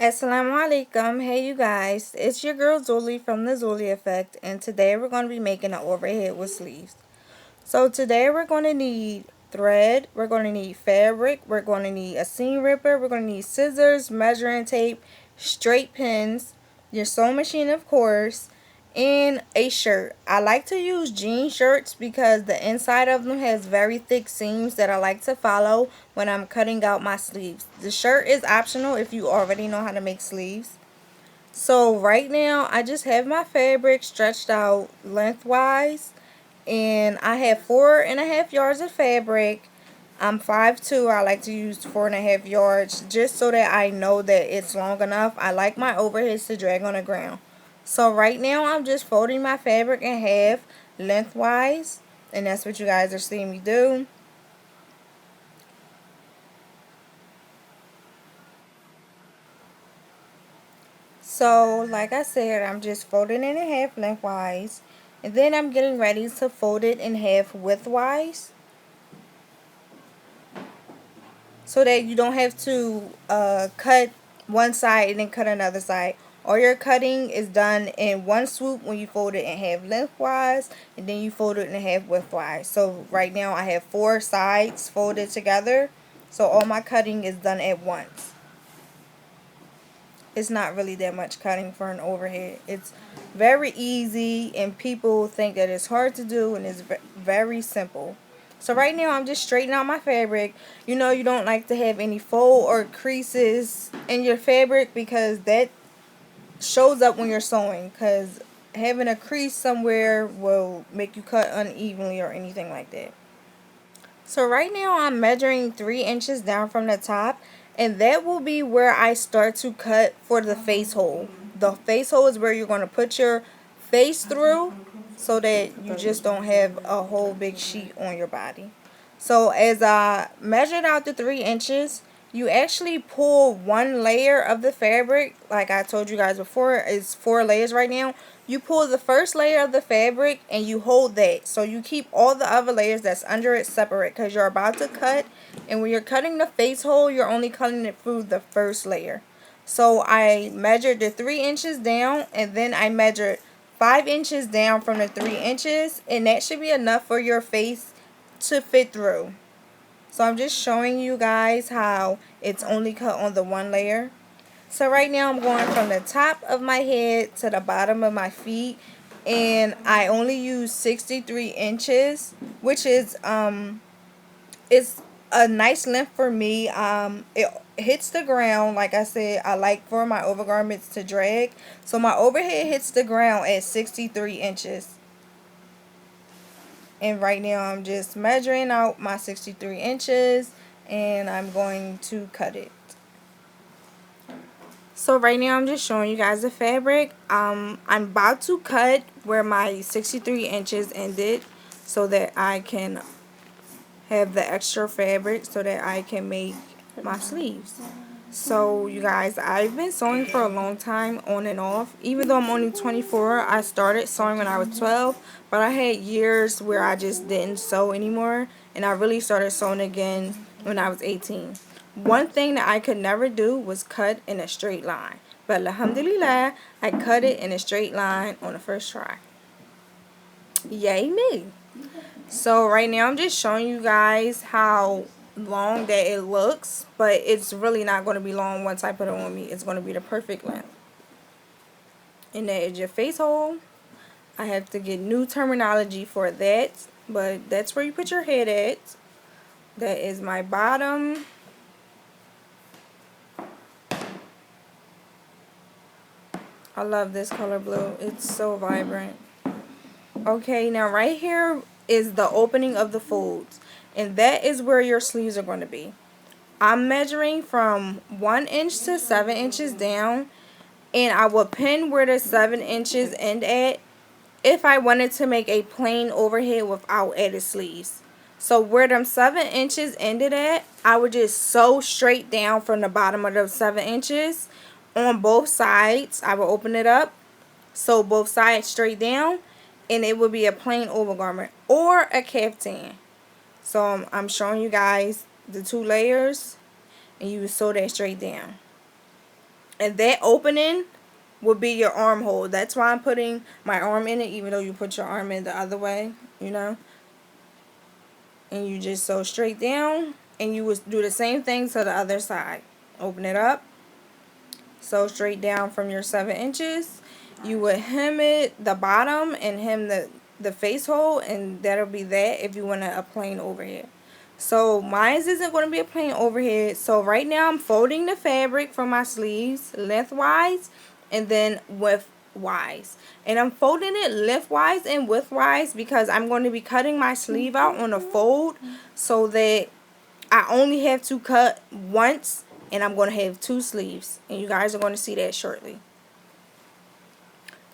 Assalamu alaikum. Hey you guys, it's your girl Zuli from the Zuli Effect, and today we're going to be making an overhead with sleeves. So today we're going to need thread, we're going to need fabric, we're going to need a seam ripper, we're going to need scissors, measuring tape, straight pins, your sewing machine of course, and a shirt. I like to use jean shirts because the inside of them has very thick seams that I like to follow when I'm cutting out my sleeves. The shirt is optional if you already know how to make sleeves. So right now I just have my fabric stretched out lengthwise, and I have 4.5 yards of fabric. I'm 5'2". I like to use 4.5 yards just so that I know that it's long enough. I like my overheads to drag on the ground. So right now I'm just folding my fabric in half lengthwise, and that's what you guys are seeing me do. So like I said, I'm just folding it in half lengthwise, and then I'm getting ready to fold it in half widthwise, so that you don't have to cut one side and then cut another side. All your cutting is done in one swoop when you fold it in half lengthwise, and then you fold it in half widthwise. So right now I have 4 sides folded together, so all my cutting is done at once. It's not really that much cutting for an overhead. It's very easy, and people think that it's hard to do, and it's very simple. So right now I'm just straightening out my fabric. You know, you don't like to have any fold or creases in your fabric because that shows up when you're sewing, because having a crease somewhere will make you cut unevenly or anything like that. So right now I'm measuring 3 inches down from the top, and that will be where I start to cut for the face hole. The face hole is where you're going to put your face through, so that you just don't have a whole big sheet on your body. So as I measured out the 3 inches, you actually pull one layer of the fabric. Like I told you guys before, it's 4 layers right now. You pull the first layer of the fabric and you hold that. So you keep all the other layers that's under it separate, because you're about to cut. And when you're cutting the face hole, you're only cutting it through the first layer. So I measured the 3 inches down, and then I measured 5 inches down from the 3 inches. And that should be enough for your face to fit through. So I'm just showing you guys how it's only cut on the one layer. So right now I'm going from the top of my head to the bottom of my feet, and I only use 63 inches, which is it's a nice length for me. It hits the ground. Like I said, I like for my overgarments to drag. So my overhead hits the ground at 63 inches. And right now I'm just measuring out my 63 inches, and I'm going to cut it. So right now I'm just showing you guys the fabric. I'm about to cut where my 63 inches ended, so that I can have the extra fabric so that I can make my sleeves. So you guys, I've been sewing for a long time, on and off. Even though I'm only 24, I started sewing when I was 12, but I had years where I just didn't sew anymore, and I really started sewing again when I was 18. One thing that I could never do was cut in a straight line, but alhamdulillah, I cut it in a straight line on the first try. Yay me! So right now I'm just showing you guys how long that it looks, but it's really not going to be long once I put it on me. It's going to be the perfect length. And that is your face hole. I have to get new terminology for that, but that's where you put your head at. That is my bottom. I love this color blue. It's so vibrant. Okay, now right here is the opening of the folds, and that is where your sleeves are going to be. I'm measuring from 1 inch to 7 inches down, and I will pin where the 7 inches end at if I wanted to make a plain overhead without added sleeves. So where them 7 inches ended at, I would just sew straight down from the bottom of those 7 inches on both sides. I will open it up, sew both sides straight down, and it would be a plain overgarment or a caftan. So I'm showing you guys the 2 layers, and you would sew that straight down. And that opening will be your armhole. That's why I'm putting my arm in it, even though you put your arm in the other way, you know. And you just sew straight down, and you would do the same thing to the other side. Open it up, sew straight down from your 7 inches. You would hem it the bottom and hem the face hole, and that'll be that if you want a plain overhead. So mine isn't going to be a plain overhead. So right now I'm folding the fabric for my sleeves lengthwise and then widthwise. And I'm folding it lengthwise and widthwise because I'm going to be cutting my sleeve out on a fold so that I only have to cut once, and I'm going to have 2 sleeves. And you guys are going to see that shortly.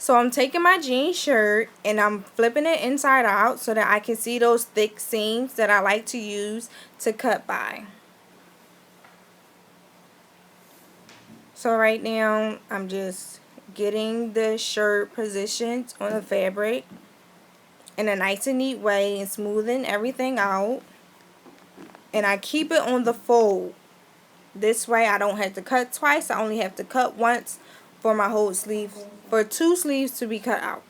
So I'm taking my jean shirt and I'm flipping it inside out so that I can see those thick seams that I like to use to cut by. So right now I'm just getting the shirt positioned on the fabric in a nice and neat way and smoothing everything out. And I keep it on the fold. This way I don't have to cut twice. I only have to cut once for my whole sleeve, for 2 sleeves to be cut out.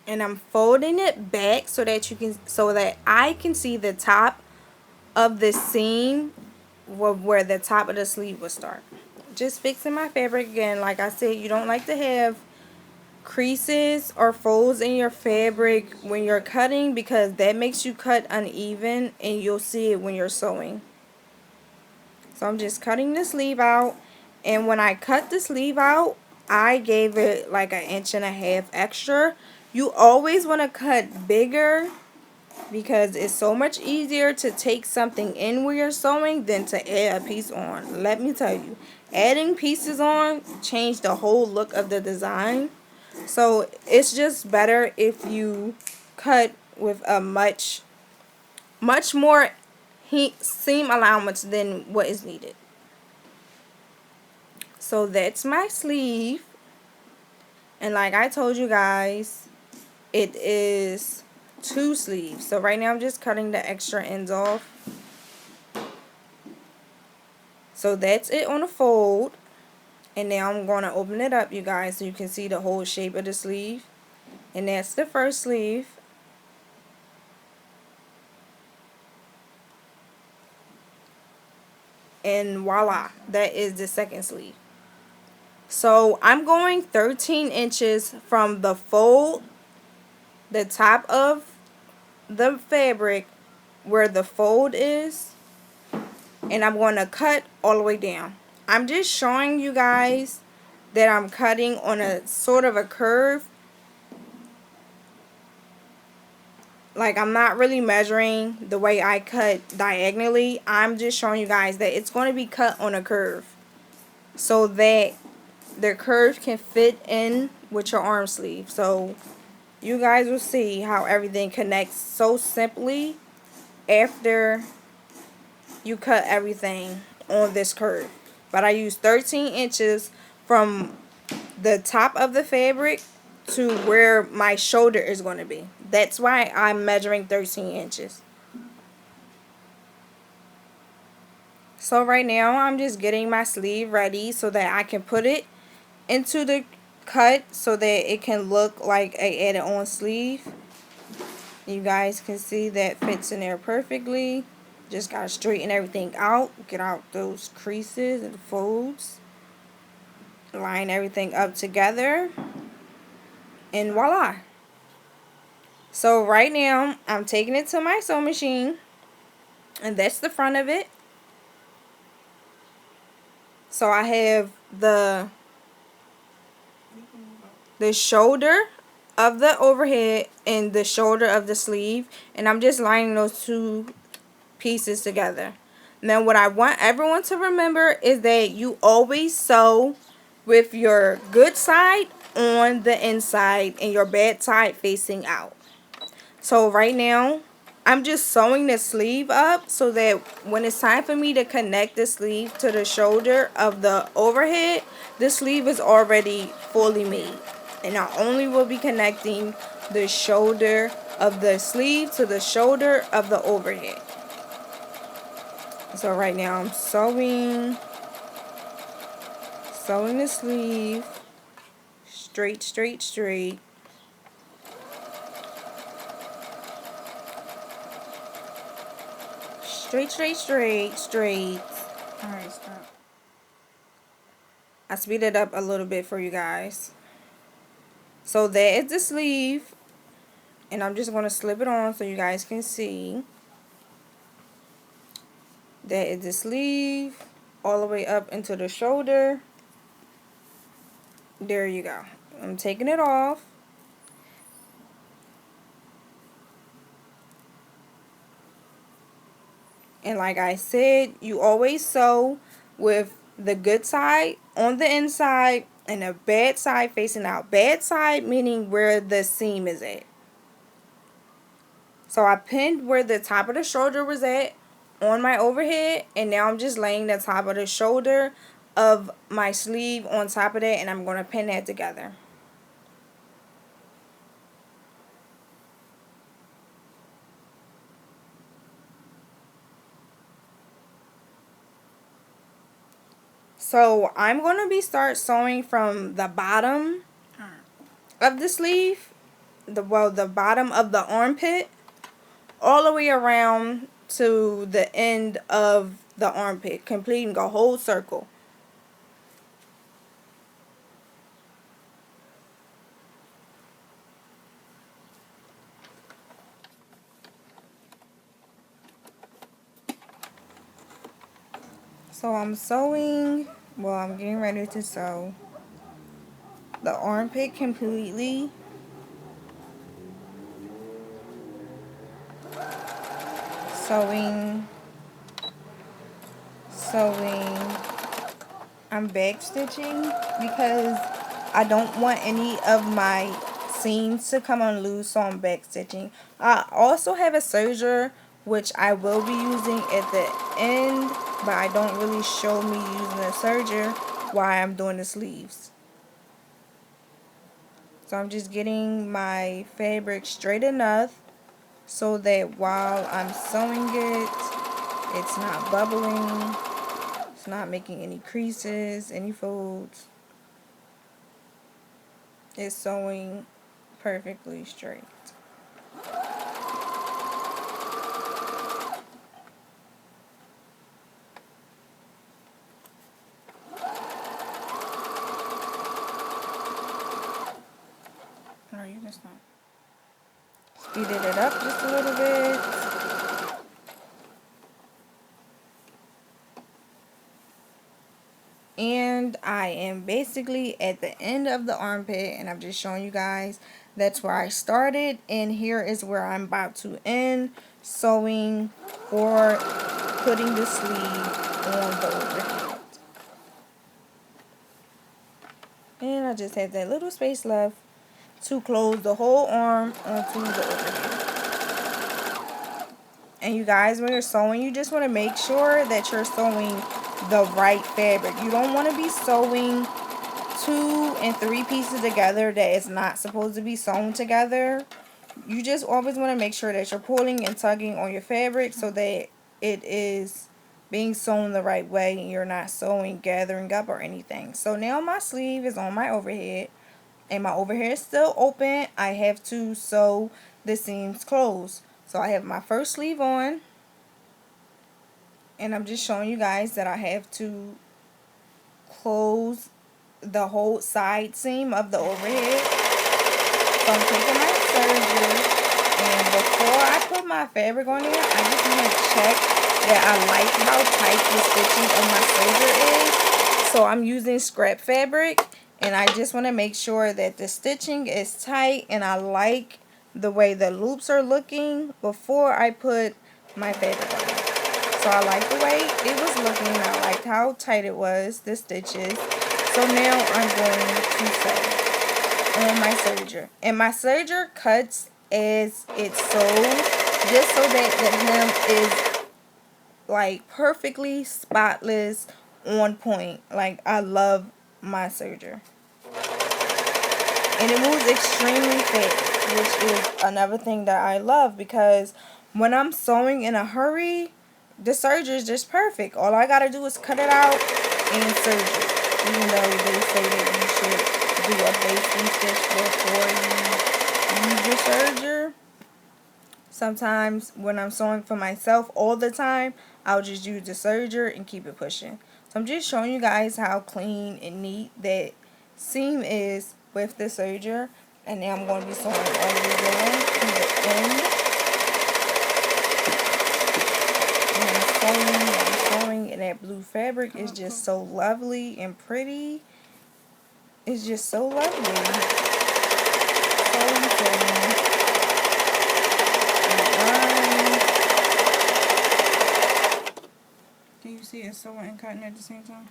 And I'm folding it back so that I can see the top of the seam where the top of the sleeve will start. Just fixing my fabric again. Like I said, you don't like to have creases or folds in your fabric when you're cutting because that makes you cut uneven, and you'll see it when you're sewing. So I'm just cutting the sleeve out, and when I cut the sleeve out, I gave it like 1.5 inches extra. You always want to cut bigger because it's so much easier to take something in where you're sewing than to add a piece on. Let me tell you, adding pieces on change the whole look of the design. So it's just better if you cut with a much more seam allowance than what is needed. So that's my sleeve, and like I told you guys, it is 2 sleeves. So right now I'm just cutting the extra ends off. So that's it on the fold. And now I'm going to open it up, you guys, so you can see the whole shape of the sleeve. And that's the first sleeve. And voila, that is the second sleeve. So I'm going 13 inches from the fold, the top of the fabric where the fold is, and I'm going to cut all the way down. I'm just showing you guys that I'm cutting on a sort of a curve. Like, I'm not really measuring the way I cut diagonally. I'm just showing you guys that it's going to be cut on a curve so that the curve can fit in with your arm sleeve. So you guys will see how everything connects so simply after you cut everything on this curve. But I used 13 inches from the top of the fabric to where my shoulder is going to be. That's why I'm measuring 13 inches. So right now I'm just getting my sleeve ready so that I can put it into the cut so that it can look like a added on sleeve. You guys can see that fits in there perfectly. Just gotta straighten everything out, get out those creases and folds, line everything up together, and voila. So right now I'm taking it to my sewing machine, and that's the front of it. So I have the shoulder of the overhead and the shoulder of the sleeve, and I'm just lining those 2 pieces together. Now what I want everyone to remember is that you always sew with your good side on the inside and your bad side facing out. So right now I'm just sewing the sleeve up so that when it's time for me to connect the sleeve to the shoulder of the overhead, the sleeve is already fully made. And I only will be connecting the shoulder of the sleeve to the shoulder of the overhead. So right now I'm sewing the sleeve straight, straight, straight. Straight, straight, straight, straight. Alright, stop. I speed it up a little bit for you guys. So that is the sleeve. And I'm just going to slip it on so you guys can see. That is the sleeve. All the way up into the shoulder. There you go. I'm taking it off. And like I said, you always sew with the good side on the inside and the bad side facing out. Bad side meaning where the seam is at. So I pinned where the top of the shoulder was at on my overhead, and now I'm just laying the top of the shoulder of my sleeve on top of that, and I'm going to pin that together. So I'm going to start sewing from the bottom of the sleeve, the bottom of the armpit, all the way around to the end of the armpit, completing a whole circle. So I'm sewing, well, I'm getting ready to sew the armpit completely. Sewing. I'm back stitching because I don't want any of my seams to come unloose, so I'm back stitching. I also have a serger which I will be using at the end, but I don't really show me using a serger while I'm doing the sleeves. So I'm just getting my fabric straight enough so that while I'm sewing it, it's not bubbling, it's not making any creases, any folds. It's sewing perfectly straight. No, you just not. Speeded it up just a little bit. And I am basically at the end of the armpit, and I'm just showing you guys that's where I started, and here is where I'm about to end sewing or putting the sleeve on the overhead. And I just have that little space left to close the whole arm onto the overhead. And you guys, when you're sewing, you just want to make sure that you're sewing the right fabric. You don't want to be sewing 2 and 3 pieces together that is not supposed to be sewn together. You just always want to make sure that you're pulling and tugging on your fabric so that it is being sewn the right way and you're not sewing, gathering up or anything. So now my sleeve is on my overhead and my overhead is still open. I have to sew the seams closed. So I have my first sleeve on, and I'm just showing you guys that I have to close the whole side seam of the overhead. So I'm taking my serger, and before I put my fabric on there, I just want to check that I like how tight the stitching of my serger is. So I'm using scrap fabric, and I just want to make sure that the stitching is tight and I like the way the loops are looking before I put my fabric on. So I like the way it was looking. I liked how tight it was, the stitches. So now I'm going to sew on my serger. And my serger cuts as it's sewed, just so that the hem is like perfectly spotless, on point. Like, I love my serger. And it moves extremely fast. which is another thing that I love because when I'm sewing in a hurry, the serger is just perfect. All I gotta do is cut it out and serge it. Even though they say that you should do a basting stitch before you use your serger. Sometimes when I'm sewing for myself all the time, I'll just use the serger and keep it pushing. So I'm just showing you guys how clean and neat that seam is with the serger. And now I'm going to be sewing all the way down to the end. I'm sewing, and that blue fabric is just so lovely and pretty. It's just so lovely. Can you see it sewing and cutting at the same time?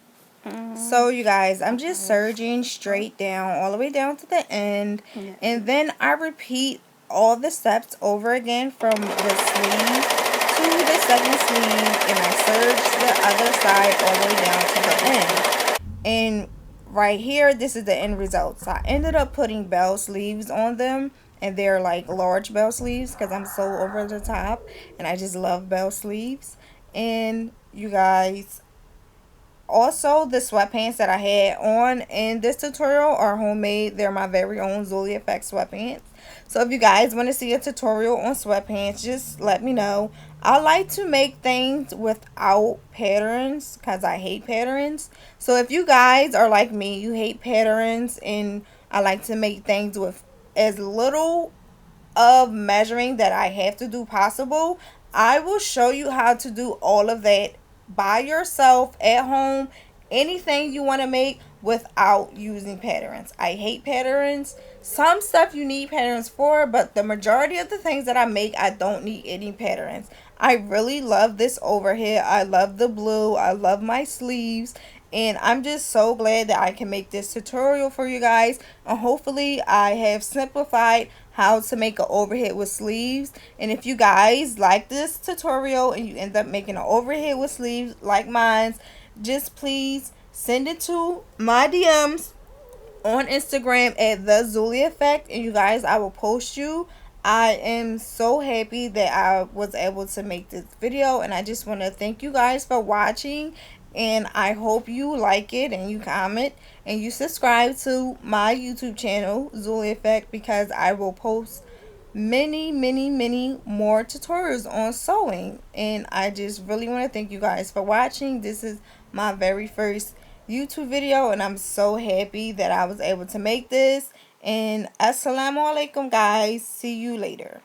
So you guys, I'm just serging straight down, all the way down to the end. And then I repeat all the steps over again from the sleeve to the second sleeve. And I serge the other side all the way down to the end. And right here, this is the end result. So I ended up putting bell sleeves on them. And they're like large bell sleeves because I'm so over the top. And I just love bell sleeves. And you guys, also the sweatpants that I had on in this tutorial are homemade. They're my very own Zulia Effect sweatpants. So if you guys want to see a tutorial on sweatpants, just let me know. I like to make things without patterns because I hate patterns. So if you guys are like me, you hate patterns, and I like to make things with as little of measuring that I have to do possible, I will show you how to do all of that by yourself at home. Anything you want to make without using patterns. I hate patterns. Some stuff you need patterns for, but the majority of the things that I make, I don't need any patterns. I really love this overhead. I love the blue. I love my sleeves. And I'm just so glad that I can make this tutorial for you guys. And hopefully I have simplified how to make an overhead with sleeves. And if you guys like this tutorial and you end up making an overhead with sleeves like mine, just please send it to my DMs on Instagram at the Zulia Effect, and you guys, I will post you. I am so happy that I was able to make this video, and I just want to thank you guys for watching, and I hope you like it and you comment and you subscribe to my YouTube channel, Zulia Effect, because I will post many more tutorials on sewing. And I just really want to thank you guys for watching. This is my very first YouTube video, and I'm so happy that I was able to make this. And assalamu alaikum guys, see you later.